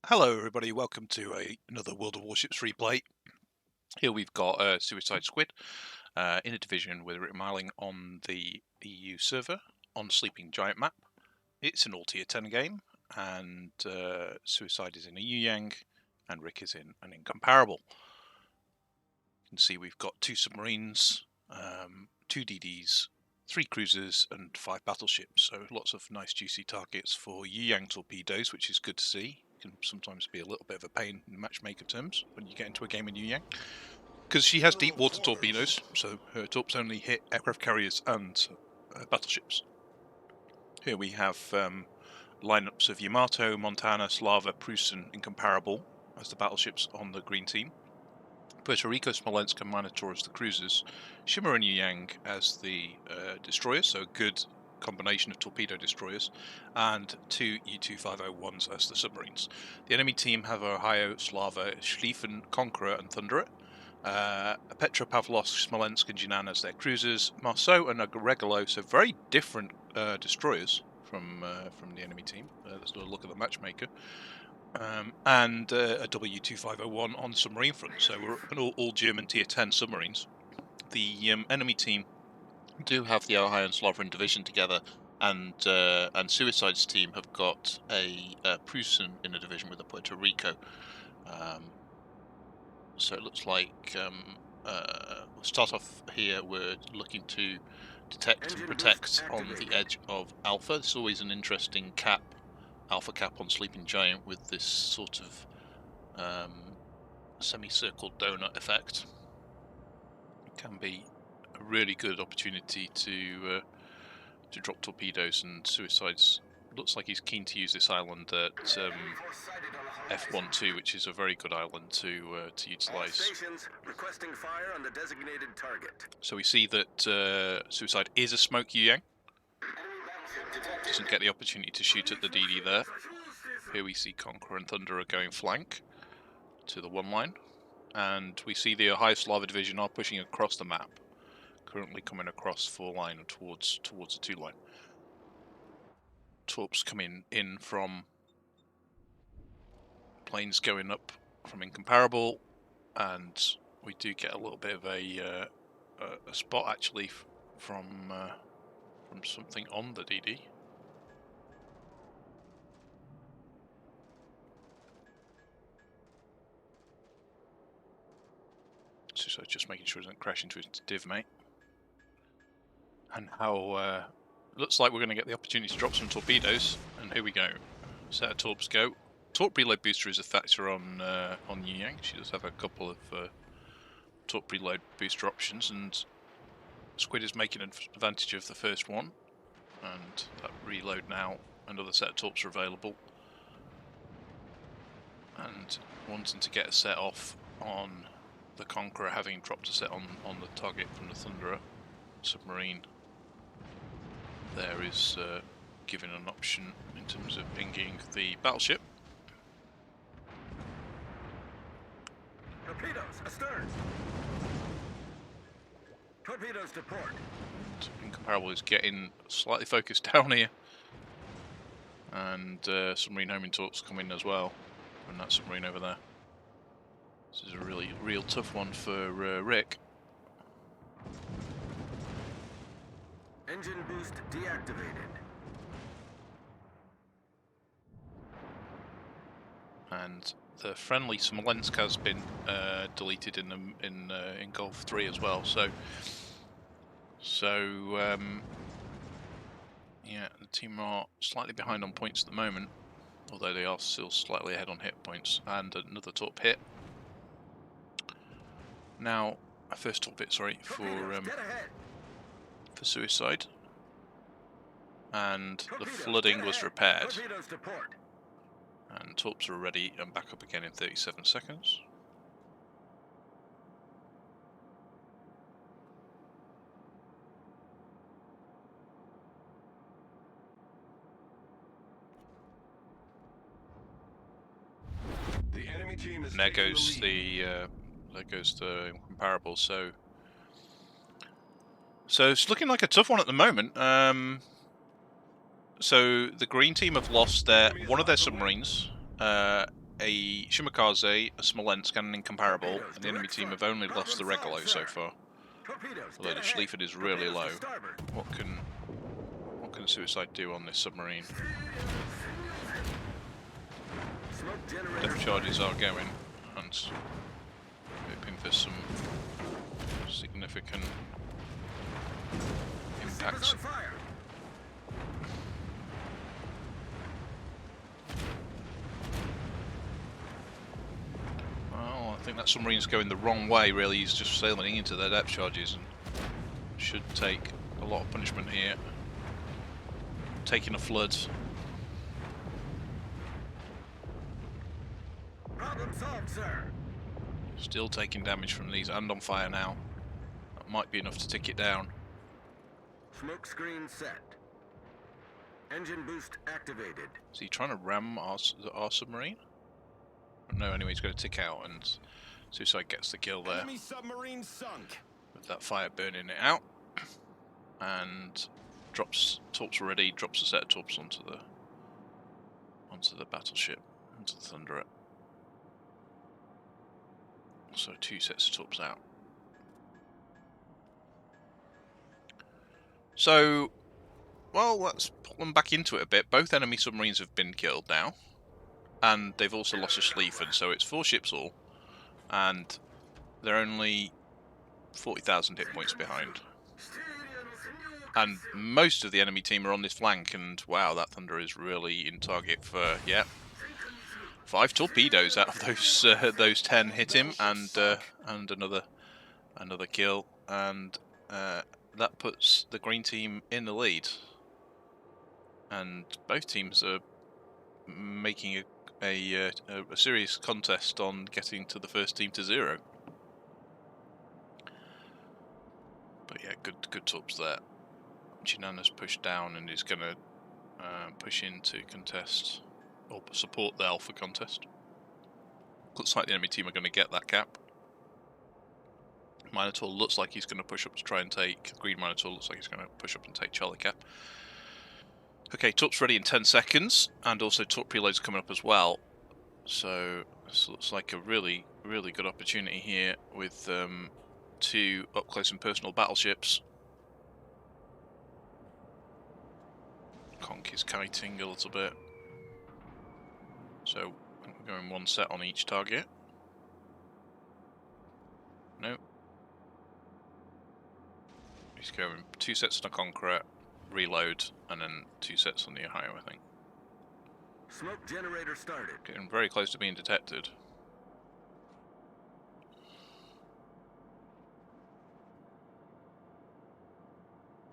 Hello everybody, welcome to another World of Warships replay. Here we've got Suicide Squid in a division with it miling on the EU server on Sleeping Giant map. It's an all tier 10 game and Suicide is in a Yueyang and Rick is in an Incomparable. You can see we've got 2 submarines, 2 DDs, 3 cruisers and 5 battleships, so lots of nice juicy targets for Yueyang torpedoes, which is good to see. Can sometimes be a little bit of a pain in matchmaker terms when you get into a game in Yueyang, because she has deep water torpedoes, so her torps only hit aircraft carriers and battleships. Here we have lineups of Yamato, Montana, Slava, Prusen, Incomparable as the battleships on the green team. Puerto Rico, Smolensk and Minotaur as the cruisers, Shimmer and Yueyang as the destroyers, so a good combination of torpedo destroyers, and 2 U-2501s as the submarines. The enemy team have Ohio, Slava, Schlieffen, Conqueror and Thunderer, Petropavlovsk, Smolensk and Jinan as their cruisers, Marceau and Regalo, so very different destroyers from the enemy team. Let's have a look at the matchmaker. And a W2501 on submarine front, so we're all German tier 10 submarines. The enemy team do have the Ohio and Slovenian division together, and Suicide's team have got a Prusen in a division with a Puerto Rico. So it looks like we'll start off here. We're looking to detect and protect on the edge of Alpha. It's always an interesting Alpha cap on Sleeping Giant with this sort of semicircle donut effect. It can be a really good opportunity to drop torpedoes, and Suicide's looks like he's keen to use this island at F12, which is a very good island to utilise. So we see that Suicide is a smoke Yueyang. Doesn't get the opportunity to shoot at the DD there. Here we see Conqueror and Thunderer going flank to the 1 line, and we see the Ohio Slava division are pushing across the map, currently coming across 4 line towards the 2 line. Torps coming in from planes going up from Incomparable, and we do get a little bit of a spot actually from something on the DD. So just making sure it doesn't crash into his div mate. And how looks like we're going to get the opportunity to drop some torpedoes, and here we go. Set of torps go. Torp reload booster is a factor on Yueyang. She does have a couple of torp reload booster options, and Squid is making advantage of the first one, and that reload now. Another set of torps are available, and wanting to get a set off on the Conqueror, having dropped a set on the target from the Thunderer submarine. There is given an option in terms of pinging the battleship. Torpedoes astern. Torpedoes to port. Incomparable is getting slightly focused down here, and submarine homing torps come in as well from that submarine over there. This is a real tough one for Rick. Engine boost deactivated. And the friendly Smolensk has been deleted in Gulf 3 as well. Yeah, the team are slightly behind on points at the moment, although they are still slightly ahead on hit points. And another torp hit. Now, a first torp hit, sorry, for Suicide, and the flooding was repaired, and torps are ready and back up again in 37 seconds. The enemy team is and there goes the Incomparable. So it's looking like a tough one at the moment. So the green team have lost one of their submarines. a Shimakaze, a Smolensk, and an Incomparable, and the enemy team have only lost the Regolo so far. Although the Schlieffen is really low. What can Suicide do on this submarine? Depth charges are going, and hoping for some significant impacts. Well, I think that submarine's going the wrong way, really. He's just sailing into their depth charges and should take a lot of punishment here. Taking a flood. Problem solved, sir. Still taking damage from these and on fire now. That might be enough to tick it down. Smoke screen set. Engine boost activated. Is he trying to ram our submarine? No, anyway, he's going to tick out, and Suicide gets the kill there. Enemy submarine sunk. With that fire burning it out. And drops torps ready, drops a set of torps onto the battleship, onto the Thunderer. So 2 sets of torps out. So, well, let's put them back into it a bit. Both enemy submarines have been killed now, and they've also lost a Schlieffen, so it's 4 ships all, and they're only 40,000 hit points behind. And most of the enemy team are on this flank, and wow, that Thunder is really in target for, yeah, 5 torpedoes out of those 10 hit him, and another kill, and that puts the green team in the lead. And both teams are making a serious contest on getting to the first team to 0. But yeah, good torps there. Chinana's pushed down and is going to push in to contest or support the Alpha contest. Looks like the enemy team are going to get that cap. Minotaur looks like he's going to push up to try and take. Green Minotaur looks like he's going to push up and take Charlie cap. Okay, torps ready in 10 seconds, and also torp preloads coming up as well. So this looks like a really good opportunity here with 2 up close and personal battleships. Conk is kiting a little bit. So we're going 1 set on each target. No. He's going 2 sets on a Conqueror, reload, and then 2 sets on the Ohio, I think. Smoke generator started. Getting very close to being detected.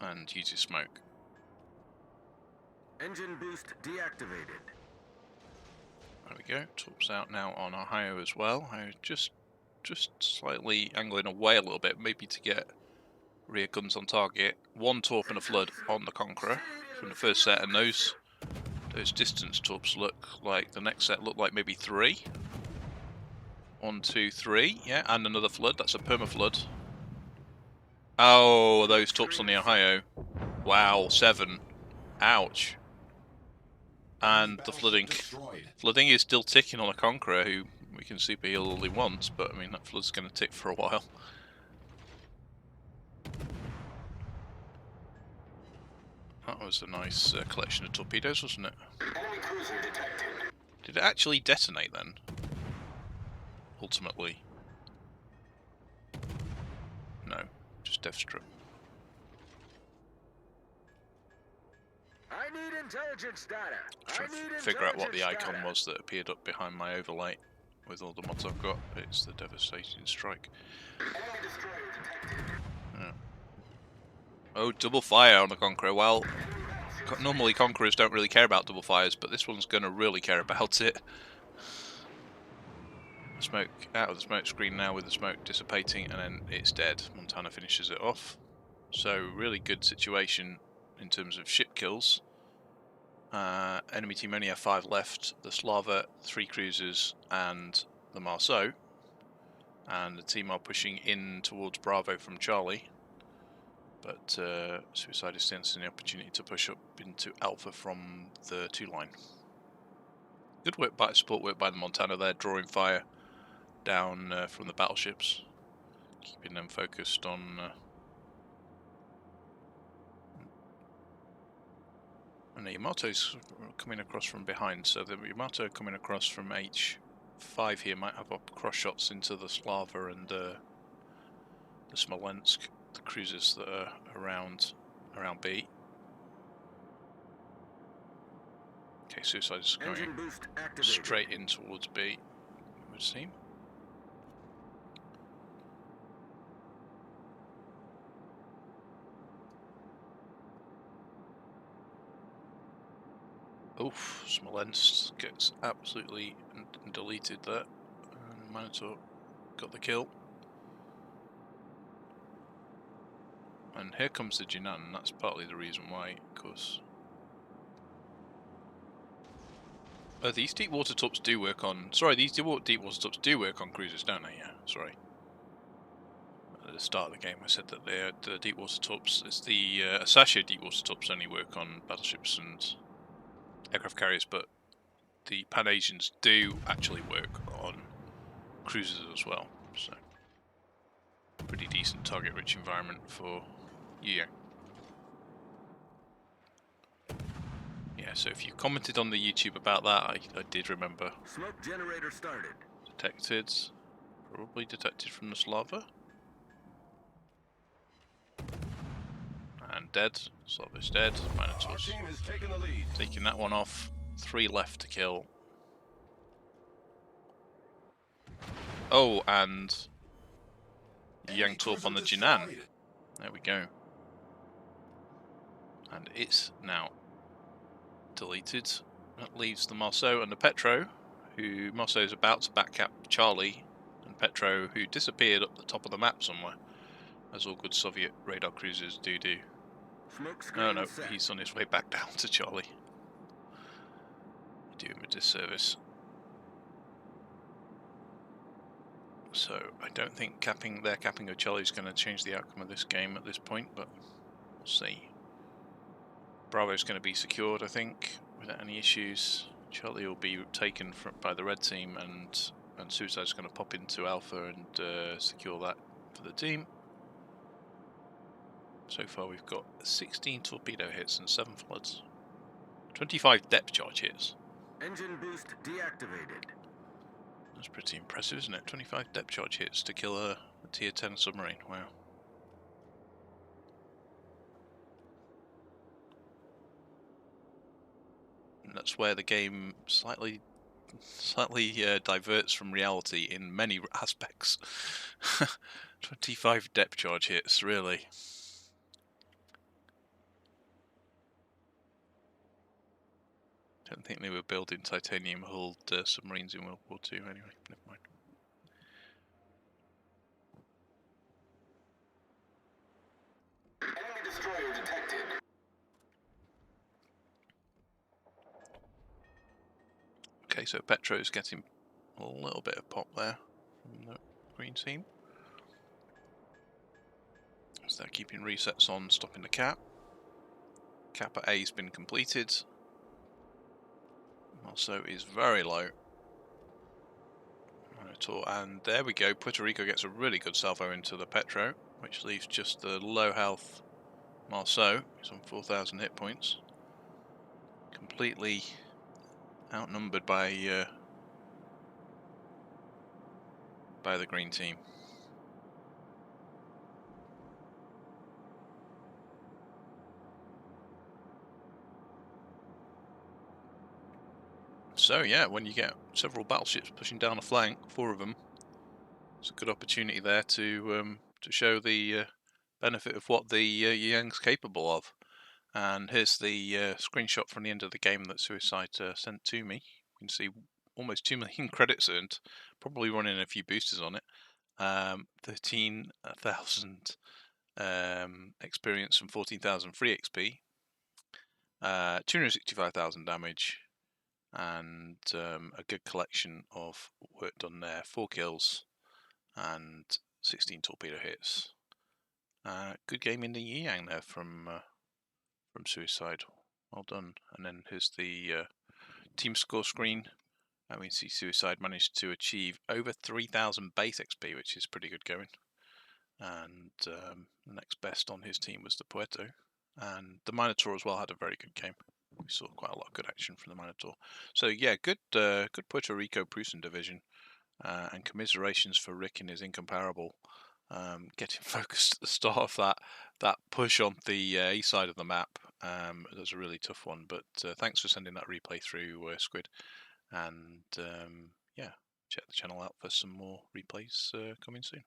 And uses smoke. Engine boost deactivated. There we go. Torps out now on Ohio as well. Ohio just slightly angling away a little bit, maybe to get rear guns on target. 1 torp and a flood on the Conqueror from the first set, and those distance torps look like the next set look like maybe 3. 1, 2, 3, yeah, and another flood. That's a perma flood. Oh, those torps on the Ohio. Wow, 7. Ouch. And the flooding is still ticking on a Conqueror, who we can super heal all he wants, but I mean that flood's going to tick for a while. That was a nice collection of torpedoes, wasn't it? Enemy cruiser detected. Did it actually detonate then? Ultimately. No, just death strip. I need intelligence data. Trying to figure out what the icon was that appeared up behind my overlay with all the mods I've got. It's the devastating strike. Enemy destroyer detected. Yeah. Oh, double fire on the Conqueror. Well, normally Conquerors don't really care about double fires, but this one's going to really care about it. Smoke out of the smoke screen now with the smoke dissipating, and then it's dead. Montana finishes it off. So really good situation in terms of ship kills. Enemy team only have 5 left. The Slava, 3 cruisers, and the Marceau. And the team are pushing in towards Bravo from Charlie. But Suicide is sensing the opportunity to push up into Alpha from the 2 line. Good work by support work by the Montana there, drawing fire down from the battleships, keeping them focused on. And the Yamato's coming across from behind, so the Yamato coming across from H5 here might have cross shots into the Slava and the Smolensk, the cruisers that are around B. Okay, Suicide is going straight in towards B, it would seem. Oof, Smolensk gets absolutely deleted there, and Minotaur got the kill. And here comes the Jinan, and that's partly the reason why, of course. These deep water tops do work on. Sorry, these deep water tops do work on cruisers, don't they? Yeah, sorry. At the start of the game, I said that the deep water tops, it's the Asashia deep water tops only work on battleships and aircraft carriers, but the Pan-Asians do actually work on cruisers as well. So, pretty decent target-rich environment for Yueyang. Yeah, so if you commented on the YouTube about that, I did remember. Smoke generator started. Detected. Probably detected from the Slava. And dead. Slava's dead. Minotaur's taking that one off. 3 left to kill. Oh, and Yueyang Torp on the Jinan. There we go. And it's now deleted. That leaves the Marceau and the Petro, who Marceau's about to backcap Charlie, and Petro, who disappeared up the top of the map somewhere, as all good Soviet radar cruisers do. Oh no, he's on his way back down to Charlie. I do him a disservice. So I don't think their capping of Charlie is going to change the outcome of this game at this point, but we'll see. Bravo's going to be secured, I think, without any issues. Charlie will be taken by the red team, and Suicide's going to pop into Alpha and secure that for the team. So far we've got 16 torpedo hits and 7 floods. 25 depth charge hits. Engine boost deactivated. That's pretty impressive, isn't it? 25 depth charge hits to kill a tier 10 submarine. Wow. And that's where the game slightly diverts from reality in many aspects. 25 depth charge hits, really. Don't think they were building titanium-hulled submarines in World War II. Anyway, never mind. Enemy destroyer detected. Okay, so Petro's getting a little bit of pop there from the green team. So they're keeping resets on, stopping the cap. Cap at A has been completed. Also is very low. And there we go, Puerto Rico gets a really good salvo into the Petro, which leaves just the low health Marceau. He's on 4,000 hit points. Completely outnumbered by the green team. So yeah, when you get several battleships pushing down a flank, 4 of them, it's a good opportunity there to show the benefit of what the Yueyang's capable of. And here's the screenshot from the end of the game that Suicide sent to me. You can see almost 2 million credits earned, probably running a few boosters on it. 13,000 experience and 14,000 free XP. 265,000 damage. And a good collection of work done there. 4 kills and 16 torpedo hits. Good game in the Yueyang there from Suicide. Well done. And then here's the team score screen And we see Suicide managed to achieve over 3,000 base XP, which is pretty good going. And the next best on his team was the Puerto. And the Minotaur as well had a very good game. We saw quite a lot of good action from the Minotaur. So yeah, good Puerto Rico Prussian division. And commiserations for Rick and his incomparable getting focused at the start of that push on the east side of the map. It was a really tough one, but thanks for sending that replay through, Squid. And yeah, check the channel out for some more replays coming soon.